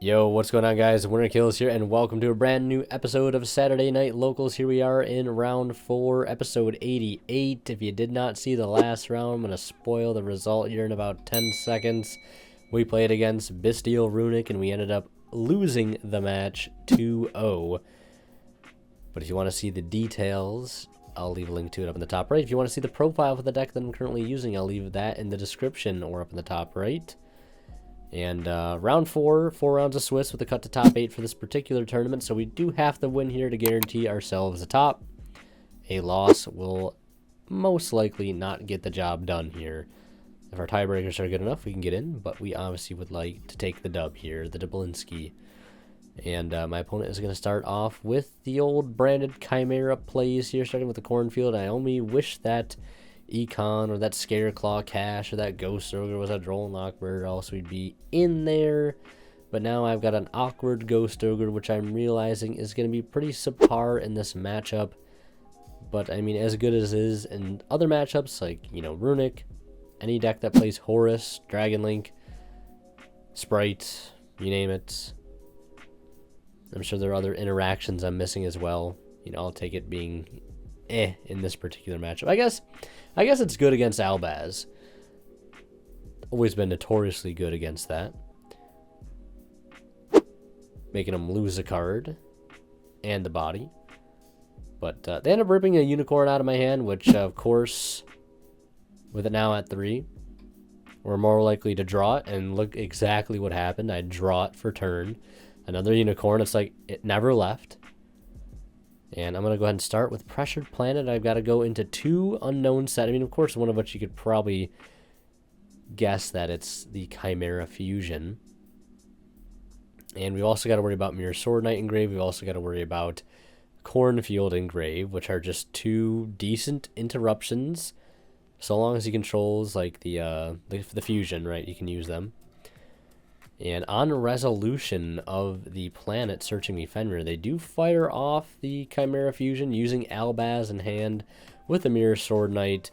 Yo, what's going on, guys? Winter Kills here, and welcome to a brand new episode of Saturday Night Locals. Here we are in round 4, episode 88. If you did not see the last round, I'm going to spoil the result here in about 10 seconds. We played against Bestial Runic, and we ended up losing the match 2-0. But if you want to see the details, I'll leave a link to it up in the top right. If you want to see the profile for the deck that I'm currently using, I'll leave that in the description or up in the top right. And round 4 rounds of Swiss with a cut to top 8 for this particular tournament. So we do have to win here to guarantee ourselves a top. A loss will most likely not get the job done here. If our tiebreakers are good enough, we can get in. But we obviously would like to take the dub here, the Dublinski. And my opponent is going to start off with the old branded Chimera plays here, starting with the Cornfield. I only wish that Econ or that Scareclaw Cash or that Ghost Ogre was a Droll Lockbird, else we'd be in there. But now I've got an awkward Ghost Ogre, which I'm realizing is going to be pretty subpar in this matchup. But I mean, as good as it is in other matchups, like, you know, Runic, any deck that plays Horus, Dragon Link, Sprite, you name it. I'm sure there are other interactions I'm missing as well. You know, I'll take it being in this particular matchup. I guess it's good against Albaz. Always been notoriously good against that. Making him lose a card and the body. But they end up ripping a unicorn out of my hand, which, of course, with it now at 3, we're more likely to draw it. And look exactly what happened. I draw it for turn. Another unicorn. It's like it never left. And I'm going to go ahead and start with Pressured Planet. I've got to go into 2 unknown set. I mean, of course, one of which you could probably guess that it's the Chimera Fusion. And we've also got to worry about Mirror Sword Knight Engrave. We've also got to worry about Cornfield Engrave, which are just 2 decent interruptions. So long as he controls, like, the Fusion, right, you can use them. And on resolution of the planet searching me Fenrir, they do fire off the Chimera Fusion using Albaz in hand with the Mirror Sword Knight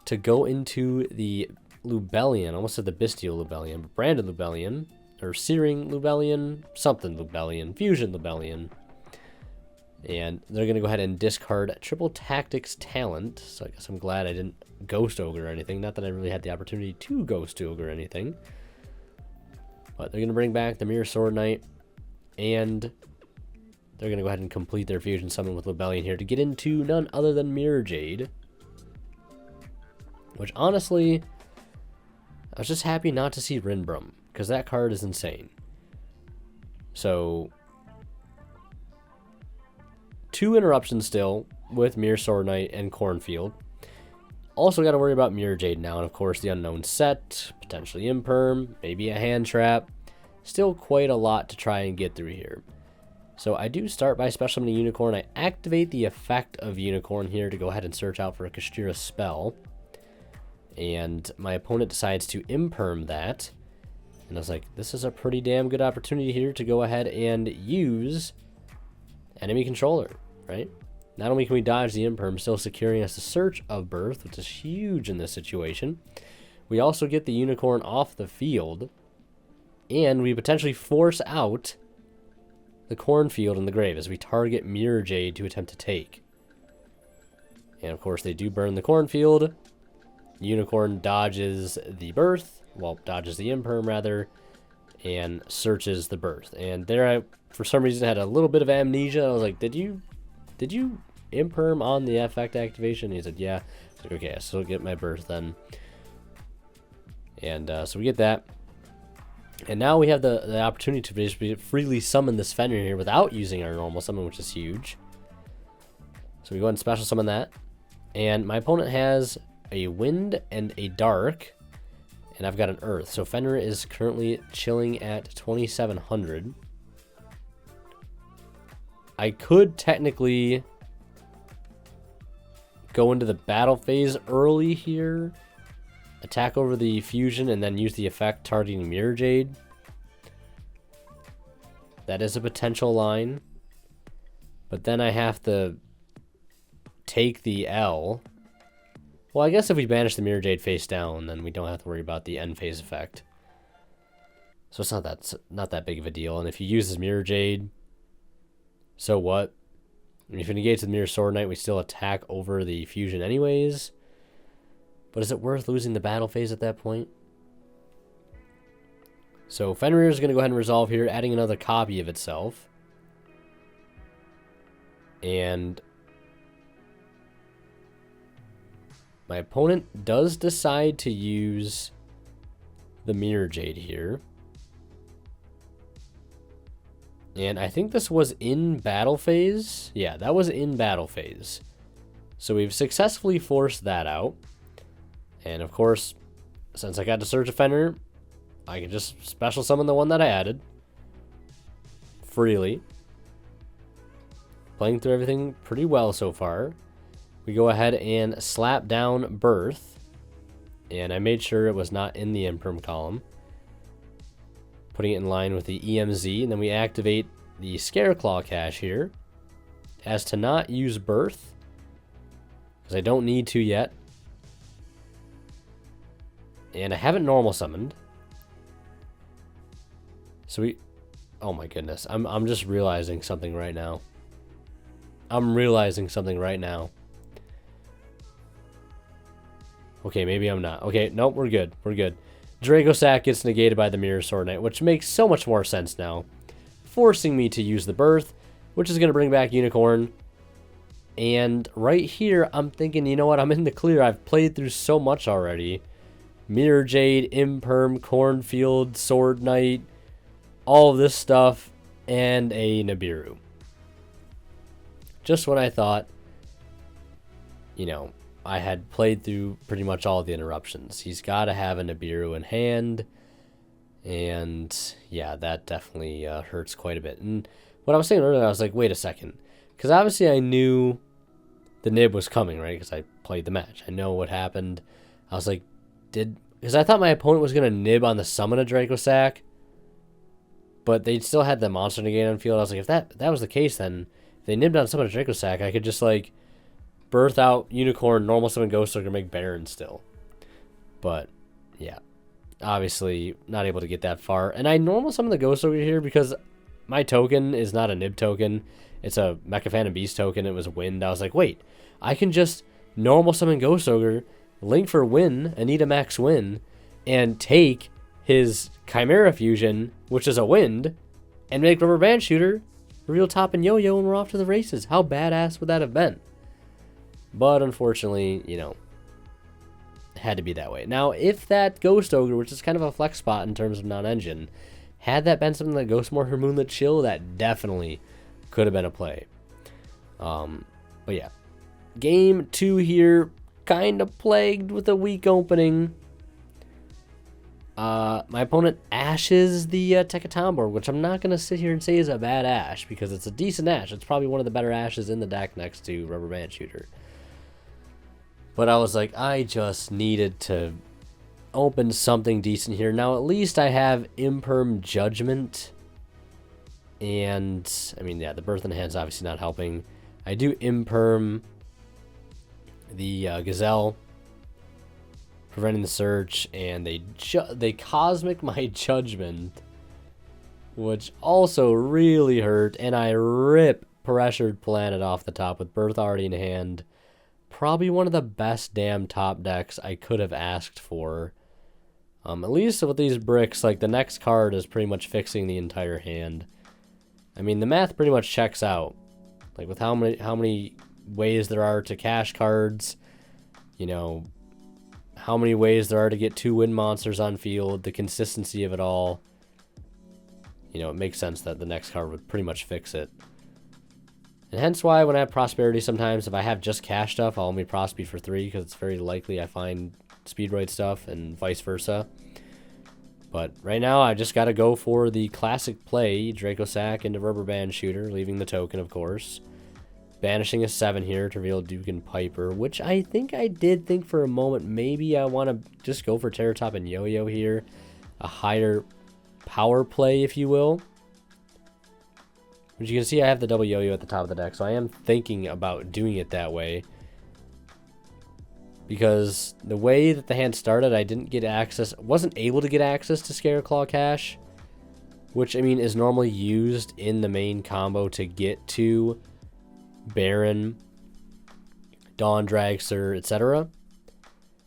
to go into the Lubellion. Almost said the Bestial Lubellion, but branded Lubellion, or Searing Lubellion, something Lubellion, Fusion Lubellion. And they're going to go ahead and discard Triple Tactics Talent. So I guess I'm glad I didn't Ghost Ogre or anything. Not that I really had the opportunity to Ghost Ogre or anything. But they're going to bring back the Mirror Sword Knight, and they're going to go ahead and complete their Fusion Summon with Lubellion here to get into none other than Mirror Jade. Which, honestly, I was just happy not to see Rinbrum, because that card is insane. So, 2 interruptions still with Mirror Sword Knight and Cornfield. Also got to worry about Mirror Jade now, and of course the unknown set, potentially Imperm, maybe a hand trap. Still quite a lot to try and get through here. So I do start by special summoning Unicorn. I activate the effect of Unicorn here to go ahead and search out for a Kashtira spell. And my opponent decides to Imperm that. And I was like, this is a pretty damn good opportunity here to go ahead and use Enemy Controller, right? Not only can we dodge the Imperm, still securing us the Search of Birth, which is huge in this situation. We also get the Unicorn off the field, and we potentially force out the Cornfield in the grave as we target Mirror Jade to attempt to take. And of course, they do burn the Cornfield. Unicorn dodges the Birth, well, dodges the Imperm rather, and searches the Birth. And there I, for some reason, had a little bit of amnesia. I was like, did you Imperm on the effect activation? He said, yeah. I was like, okay, I still get my Birth then. And so we get that. And now we have the opportunity to just freely summon this Fenrir here without using our normal summon, which is huge. So we go ahead and special summon that. And my opponent has a Wind and a Dark. And I've got an Earth. So Fenrir is currently chilling at 2,700. I could technically go into the battle phase early here, attack over the Fusion, and then use the effect targeting Mirror Jade. That is a potential line. But then I have to take the L. Well, I guess if we banish the Mirror Jade face down, then we don't have to worry about the end phase effect. So it's not that big of a deal. And if he uses Mirror Jade, so what? And if he negates the Mirror Sword Knight, we still attack over the fusion anyways. But is it worth losing the battle phase at that point? So Fenrir is going to go ahead and resolve here, adding another copy of itself. And my opponent does decide to use the Mirror Jade here. And I think this was in battle phase. Yeah, that was in battle phase. So we've successfully forced that out. And of course, since I got to Surge Defender, I can just special summon the one that I added. Freely. Playing through everything pretty well so far. We go ahead and slap down Birth. And I made sure it was not in the Imperm column. Putting it in line with the EMZ. And then we activate the Scareclaw cache here. As to not use Birth. Because I don't need to yet. And I haven't normal summoned. So we... Oh my goodness. I'm just realizing something right now. I'm realizing something right now. Okay, maybe I'm not. Okay, nope, we're good. We're good. Draco Sack gets negated by the Mirror Sword Knight, which makes so much more sense now. Forcing me to use the Birth, which is going to bring back Unicorn. And right here, I'm thinking, you know what? I'm in the clear. I've played through so much already. Mirror Jade, Imperm, Cornfield, Sword Knight, all of this stuff, and a Nibiru. Just when I thought, you know, I had played through pretty much all the interruptions. He's got to have a Nibiru in hand, and yeah, that definitely hurts quite a bit. And what I was saying earlier, I was like, wait a second, because obviously I knew the nib was coming, right? Because I played the match. I know what happened. I was like, because I thought my opponent was going to nib on the summon of Draco Sack, but they still had the monster negate on field. I was like, if that was the case, then if they nibbed on summon of Draco Sack, I could just like Birth out Unicorn, normal summon Ghost Ogre, make Baron still. But yeah, obviously not able to get that far. And I normal summon the Ghost Ogre here because my token is not a nib token. It's a Mecha Phantom Beast token. It was Wind. I was like, wait, I can just normal summon Ghost Ogre, link for win, Anita Max win, and take his Chimera fusion, which is a Wind, and make Rubber Band Shooter, reveal top and yo-yo, and we're off to the races. How badass would that have been? But unfortunately, you know, it had to be that way. Now, if that Ghost Ogre, which is kind of a flex spot in terms of non-engine, had that been something like Ghostmore or Moonlit Chill, that definitely could have been a play. But yeah. Game 2 here, kind of plagued with a weak opening. My opponent ashes the Tekatombo, which I'm not going to sit here and say is a bad ash, because it's a decent ash. It's probably one of the better ashes in the deck next to Rubber Band Shooter. But I was like, I just needed to open something decent here. Now, at least I have Imperm Judgment. And, I mean, yeah, the Birth in the Hand's obviously not helping. I do Imperm the Gazelle, preventing the search, and they Cosmic my Judgment, which also really hurt, and I rip Pressured Planet off the top with Birth already in hand. Probably one of the best damn top decks I could have asked for. At least with these bricks, like the next card is pretty much fixing the entire hand. I mean, the math pretty much checks out. Like with how many ways there are to cash cards, you know, how many ways there are to get 2 win monsters on field, the consistency of it all. You know, it makes sense that the next card would pretty much fix it. And hence why when I have Prosperity sometimes, if I have just cash stuff, I'll only Prospeed for 3, because it's very likely I find Speedroid stuff and vice versa. But right now, I just got to go for the classic play, Draco Sack into Rubber Band Shooter, leaving the token, of course. Banishing a 7 here to reveal Duke and Piper, which I think I did think for a moment, maybe I want to just go for Terror Top and Yo-Yo here. A higher power play, if you will. As you can see, I have the double Yo-Yo at the top of the deck, so I am thinking about doing it that way. Because the way that the hand started, I didn't get access, wasn't able to get access to Scareclaw Cache. which, I mean, is normally used in the main combo to get to Baron, Dawn Dragster, etc.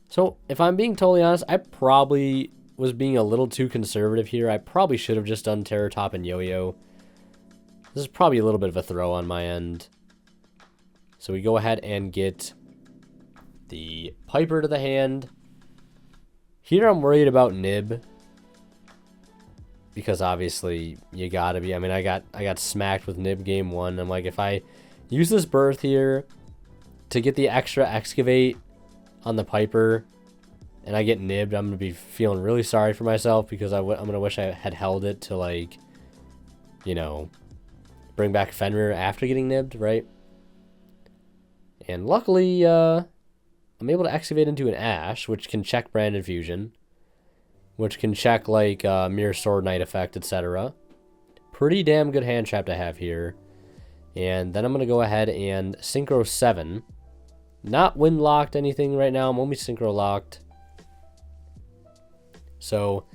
So, if I'm being totally honest, I probably was being a little too conservative here. I probably should have just done Terror Top and Yo-Yo. This is probably a little bit of a throw on my end. So we go ahead and get the Piper to the hand. Here I'm worried about Nib, because obviously you gotta be. I mean, I got smacked with Nib game 1. I'm like, if I use this Birth here to get the extra Excavate on the Piper and I get nibbed, I'm gonna be feeling really sorry for myself, because I'm gonna wish I had held it to, like, you know, bring back Fenrir after getting nibbed, right? And luckily, I'm able to Excavate into an Ash, which can check Branded Fusion, which can check, like, Mirror Sword Knight effect, etc. Pretty damn good hand trap to have here. And then I'm going to go ahead and Synchro 7. Not Wind Locked anything right now, I'm only Synchro Locked. So,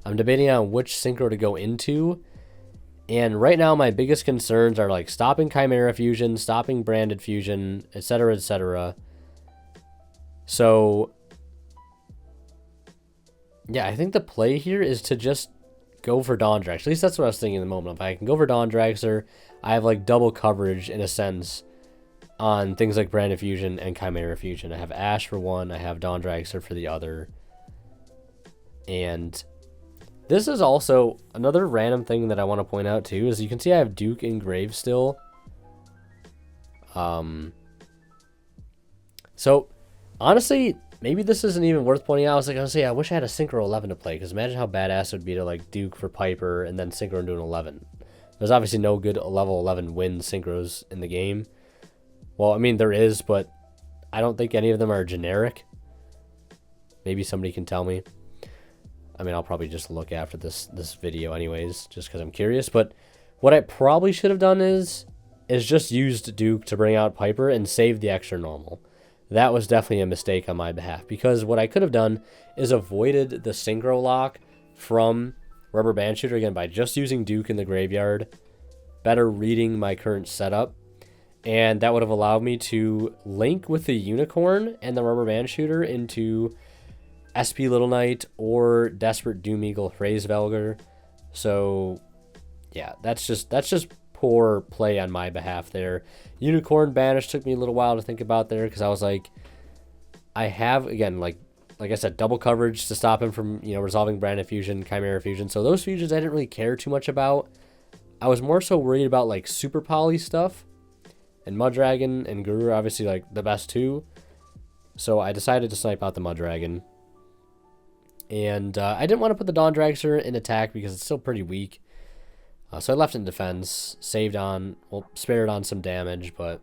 I'm debating on which Synchro to go into. And right now, my biggest concerns are, like, stopping Chimera Fusion, stopping Branded Fusion, etc., etc. So, yeah, I think the play here is to just go for Dawn Dragster. At least that's what I was thinking in the moment. If I can go for Dawn Dragster, I have, like, double coverage, in a sense, on things like Branded Fusion and Chimera Fusion. I have Ash for one, I have Dawn Dragster for the other. And this is also another random thing that I want to point out too, is you can see I have Duke engraved still. So honestly, maybe this isn't even worth pointing out. I was like, honestly, I wish I had a Synchro 11 to play, because imagine how badass it would be to, like, Duke for Piper and then Synchro into an 11. There's obviously no good level 11 win synchros in the game. Well, I mean, there is, but I don't think any of them are generic. Maybe somebody can tell me. I mean, I'll probably just look after this video anyways, just because I'm curious. But what I probably should have done is just used Duke to bring out Piper and save the extra normal. That was definitely a mistake on my behalf, because what I could have done is avoided the Synchro lock from Rubber Band Shooter, again, by just using Duke in the graveyard, better reading my current setup, and that would have allowed me to link with the Unicorn and the Rubber Band Shooter into SP Little Knight or Desperate Doom Eagle Hraesvelgr. So yeah, that's just poor play on my behalf there. Unicorn Banish took me a little while to think about there, because I was like, I have, again, like I said, double coverage to stop him from, you know, resolving Branded Fusion, Chimera Fusion. So those fusions I didn't really care too much about. I was more so worried about, like, Super Poly stuff. And Mudragon and Guru are obviously, like, the best two. So I decided to snipe out the Mudragon. And I didn't want to put the Dawn Dragster in attack because it's still pretty weak. So I left it in defense, saved on, well, spared on some damage, but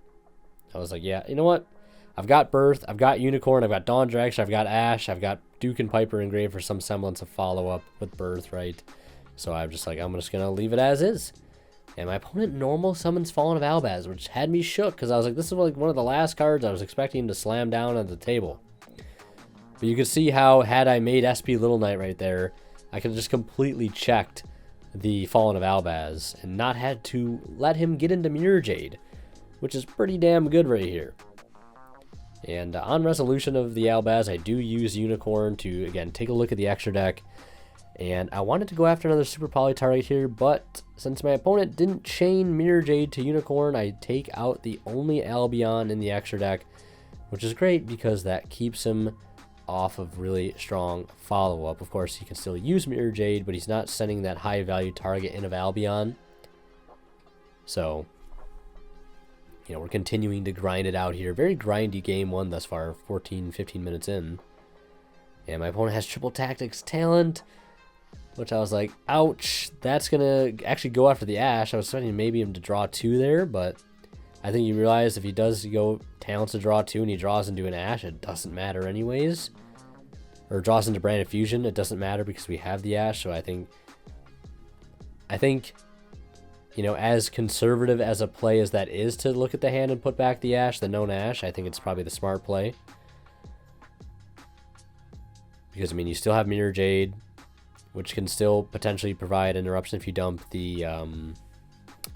I was like, yeah, you know what? I've got Birth, I've got Unicorn, I've got Dawn Dragster, I've got Ash, I've got Duke and Piper engraved for some semblance of follow-up with Birth, right? So I'm just like, I'm just going to leave it as is. And my opponent normal summons Fallen of Albaz, which had me shook, because I was like, this is like one of the last cards I was expecting to slam down at the table. But you can see how, had I made SP Little Knight right there, I could have just completely checked the Fallen of Albaz and not had to let him get into Mirror Jade, which is pretty damn good right here. And on resolution of the Albaz, I do use Unicorn to, again, take a look at the extra deck. And I wanted to go after another Super Poly target here, but since my opponent didn't chain Mirror Jade to Unicorn, I take out the only Albion in the extra deck, which is great because that keeps him off of really strong follow-up. Of course, he can still use Mirror Jade, but he's not sending that high-value target in of Albion. So, you know, we're continuing to grind it out here. Very grindy game one thus far, 14, 15 minutes in. And my opponent has Triple Tactics Talent, which I was like, ouch, that's going to actually go after the Ash. I was expecting maybe him to draw 2 there, but I think you realize if he does go Talents to draw 2 and he draws into an Ash, it doesn't matter anyways. Or draws into Branded Fusion, it doesn't matter because we have the Ash. So I think, you know, as conservative as a play as that is to look at the hand and put back the Ash, the known Ash, I think it's probably the smart play. Because, I mean, you still have Mirror Jade. which can still potentially provide interruption if you dump the,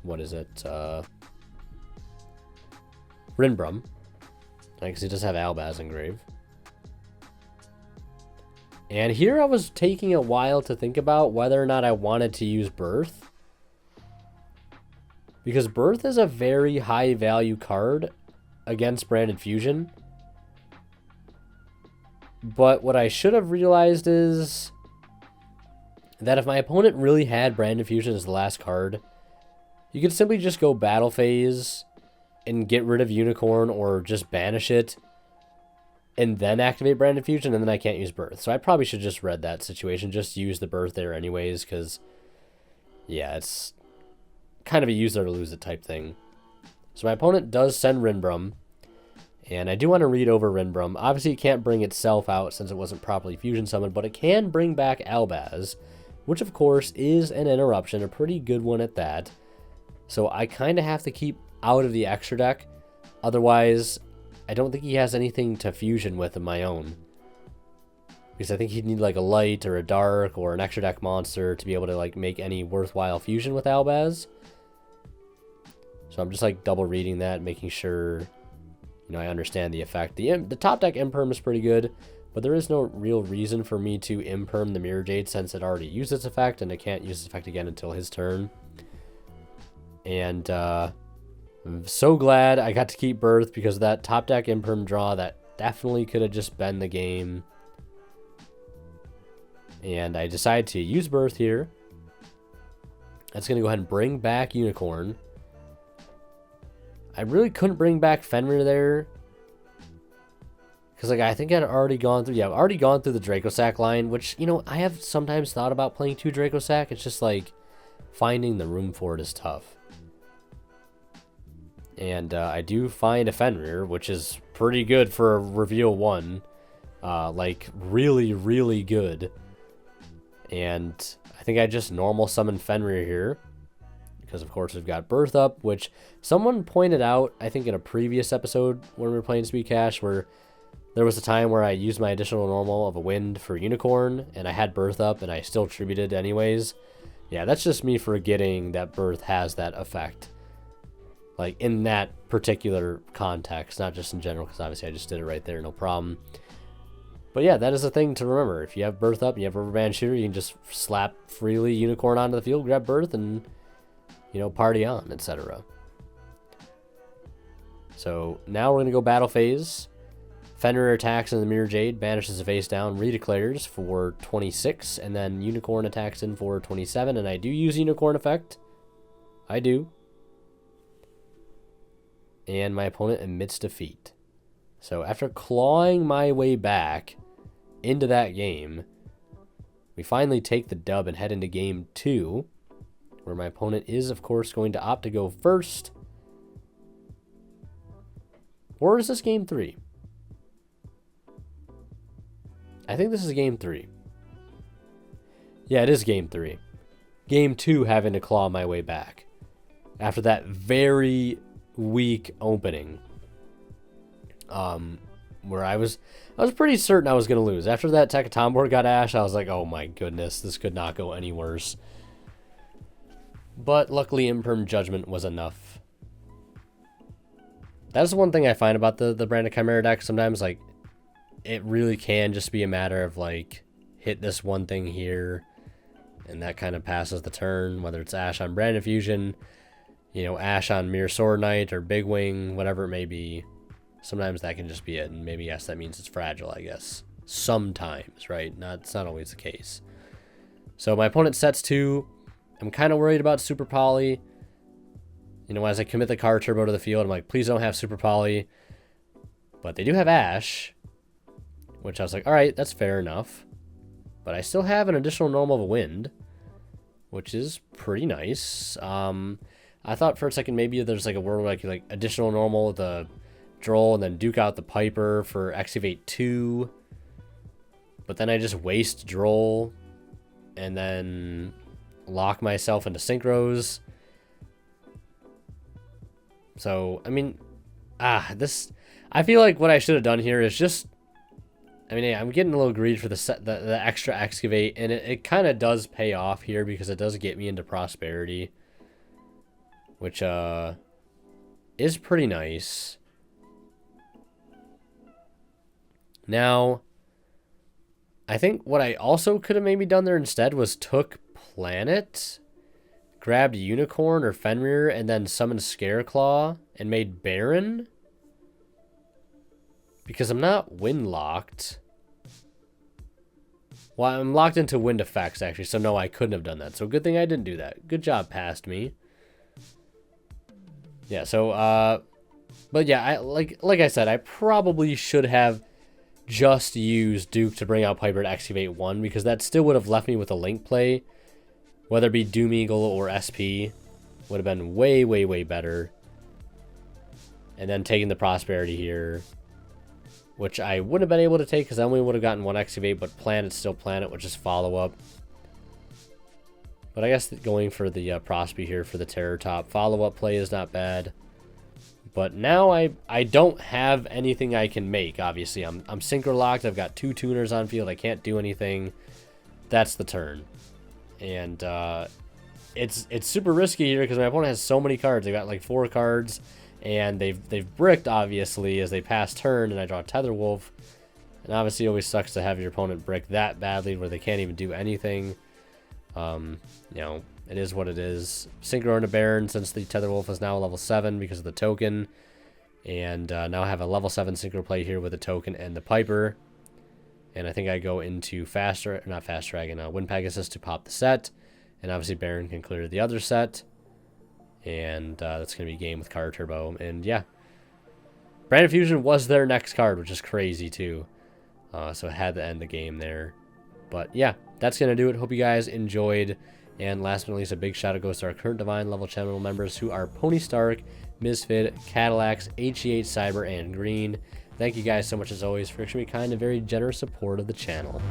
what is it, Rinbrum. Because he does have Albaz engraved. And here I was taking a while to think about whether or not I wanted to use Birth. Because Birth is a very high value card against Branded Fusion. But what I should have realized is that if my opponent really had Branded Fusion as the last card, you could simply just go Battle Phase and get rid of Unicorn or just banish it and then activate Branded Fusion, and then I can't use Birth. So I probably should just read that situation, just use the Birth there anyways, because, yeah, it's kind of a use it or lose it type thing. So my opponent does send Rinbrum, and I do want to read over Rinbrum. Obviously, it can't bring itself out since it wasn't properly fusion summoned, but it can bring back Albaz, which of course is an interruption, a pretty good one at that. So I kind of have to keep out of the extra deck. Otherwise, I don't think he has anything to fusion with of my own. Because I think he'd need like a light or a dark or an extra deck monster to be able to like make any worthwhile fusion with Albaz. So I'm just like double reading that, making sure, you know, I understand the effect. The top deck Imperm is pretty good, but there is no real reason for me to Imperm the Mirror Jade since it already used its effect and it can't use its effect again until his turn. And I'm so glad I got to keep Birth because of that top deck Imperm draw. That definitely could have just been the game. And I decided to use Birth here. That's going to go ahead and bring back Unicorn. I really couldn't bring back Fenrir there. Because like I think I'd already gone through, I've already gone through the Dracosack line, which, you know, I have sometimes thought about playing 2 Dracosack. It's just like finding the room for it is tough. And I do find a Fenrir, which is pretty good for a reveal 1. Like, really, really good. And I think I just normal summon Fenrir here. Because, of course, we've got Birth up, which someone pointed out, I think, in a previous episode when we were playing Speed Cash, where there was a time where I used my additional normal of a Wind for Unicorn, and I had Birth up, and I still tributed anyways. Yeah, that's just me forgetting that Birth has that effect. Like, in that particular context, not just in general, because obviously I just did it right there, no problem. But yeah, that is a thing to remember. If you have Birth up and you have Rubber Band Shooter, you can just slap freely Unicorn onto the field, grab Birth, and, you know, party on, etc. So now we're going to go Battle Phase. Fenrir attacks in the Mirror Jade, banishes the face down, redeclares for 26, and then Unicorn attacks in for 27, and I do use Unicorn effect. I do. And my opponent admits defeat. So after clawing my way back into that game, we finally take the dub and head into game 2, where my opponent is, of course, going to opt to go first. Or is this game 3? I think this is game 3. Yeah, it is game 3. Game 2 having to claw my way back. After that very weak opening. Where I was pretty certain I was going to lose. After that Tekaton got Ash, I was like, oh my goodness, this could not go any worse. But luckily Imperm Judgment was enough. That's one thing I find about the Branded Chimera deck. Sometimes, like, it really can just be a matter of, like, hit this one thing here, and that kind of passes the turn, whether it's Ash on Branded Fusion, you know, Ash on Mirror Sword Knight, or Big Wing, whatever it may be. Sometimes that can just be it, and maybe, yes, that means it's fragile, I guess. Sometimes, right? It's not always the case. So my opponent sets 2. I'm kind of worried about Super Poly. You know, as I commit the card turbo to the field, I'm like, please don't have Super Poly. But they do have Ash, which I was like, alright, that's fair enough. But I still have an additional normal of a Wind, which is pretty nice. I thought for a second maybe there's like a word like additional normal the Droll and then Duke out the Piper for Excavate 2. But then I just waste Droll and then lock myself into Synchros. So, I mean, I feel like what I should have done here is just I mean, yeah, I'm getting a little greedy for the extra excavate, and it kind of does pay off here because it does get me into prosperity, which is pretty nice. Now, I think what I also could have maybe done there instead was took Planet, grabbed Unicorn or Fenrir, and then summoned Scareclaw and made Baron. Because I'm not wind locked. Well, I'm locked into wind effects, actually, so no, I couldn't have done that. So good thing I didn't do that. Good job, past me. Yeah, so, but yeah, like I said, I probably should have just used Duke to bring out Piper to excavate 1, because that still would have left me with a link play. Whether it be Doom Eagle or SP, would have been way, way, way better. And then taking the prosperity here, which I wouldn't have been able to take because I only would have gotten 1 excavate, but Planet's still Planet, which is follow-up. But I guess going for the Prosby here for the Terror Top follow-up play is not bad. But now I don't have anything I can make, obviously. I'm synchro locked. I've got 2 tuners on field. I can't do anything. That's the turn. And it's super risky here because my opponent has so many cards. They've got like 4 cards. And they've bricked, obviously, as they pass turn, and I draw Tether Wolf. And obviously it always sucks to have your opponent brick that badly where they can't even do anything. You know, it is what it is. Synchro into Baron, since the Tether Wolf is now level 7 because of the token. And now I have a level 7 synchro play here with the token and the Piper. And I think I go into not Fast Dragon, Wind Pegasus to pop the set. And obviously Baron can clear the other set. And that's going to be game with Card Turbo. And yeah, Branded Fusion was their next card, which is crazy too. So it had to end the game there. But yeah, that's going to do it. Hope you guys enjoyed. And last but not least, a big shout out goes to our current Divine level channel members who are Pony Stark, Misfit, Cadillacs, HE8 Cyber, and Green. Thank you guys so much as always for extremely kind and very generous support of the channel.